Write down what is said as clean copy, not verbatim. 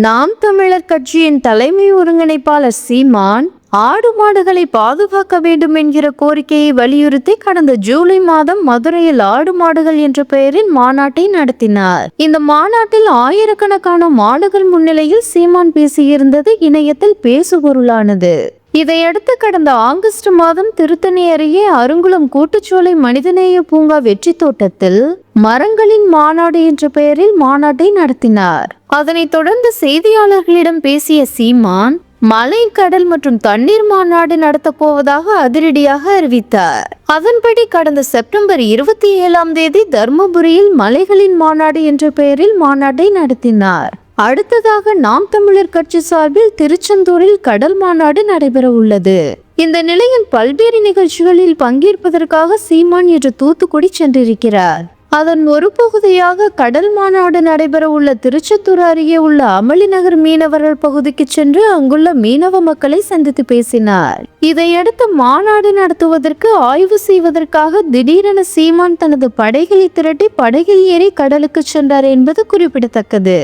நாம் தமிழர் கட்சியின் தலைமை ஒருங்கிணைப்பாளர் சீமான் ஆடு மாடுகளை பாதுகாக்க வேண்டும் என்கிற கோரிக்கையை வலியுறுத்தி கடந்த ஜூலை மாதம் மதுரையில் ஆடு மாடுகள் என்ற பெயரில் மாநாட்டை நடத்தினார். இந்த மாநாட்டில் ஆயிரக்கணக்கான மாடுகள் முன்னிலையில் சீமான் பேசியிருந்தது இணையத்தில் பேசுபொருளானது. இதையடுத்து கடந்த ஆகஸ்ட் மாதம் திருத்தணி அருகே அருங்குளம் கூட்டுச்சோலை மனிதநேய பூங்கா வெற்றி தோட்டத்தில் மரங்களின் மாநாடு என்ற பெயரில் மாநாட்டை நடத்தினார். அதனைத் தொடர்ந்து செய்தியாளர்களிடம் பேசிய சீமான் மலை, கடல் மற்றும் தண்ணீர் மாநாடு நடத்த போவதாக அதிரடியாக அறிவித்தார். அதன்படி கடந்த செப்டம்பர் 27 தர்மபுரியில் மலைகளின் மாநாடு என்ற பெயரில் மாநாட்டை நடத்தினார். அடுத்ததாக நாம் தமிழர் கட்சி சார்பில் திருச்செந்தூரில் கடல் மாநாடு நடைபெற உள்ளது. இந்த நிலையில் பல்வேறு நிகழ்ச்சிகளில் பங்கேற்பதற்காக சீமான் இன்று தூத்துக்குடி சென்றிருக்கிறார். அதன் ஒரு பகுதியாக கடல் மாநாடு நடைபெற உள்ள திருச்செந்தூர் அருகே உள்ள அமளிநகர் மீனவர்கள் பகுதிக்கு சென்று அங்குள்ள மீனவ மக்களை சந்தித்து பேசினார். இதையடுத்து மாநாடு நடத்துவதற்கு ஆய்வு செய்வதற்காக திடீரென சீமான் தனது படைகளை திரட்டி படகில் ஏறி கடலுக்கு சென்றார் என்பது குறிப்பிடத்தக்கது.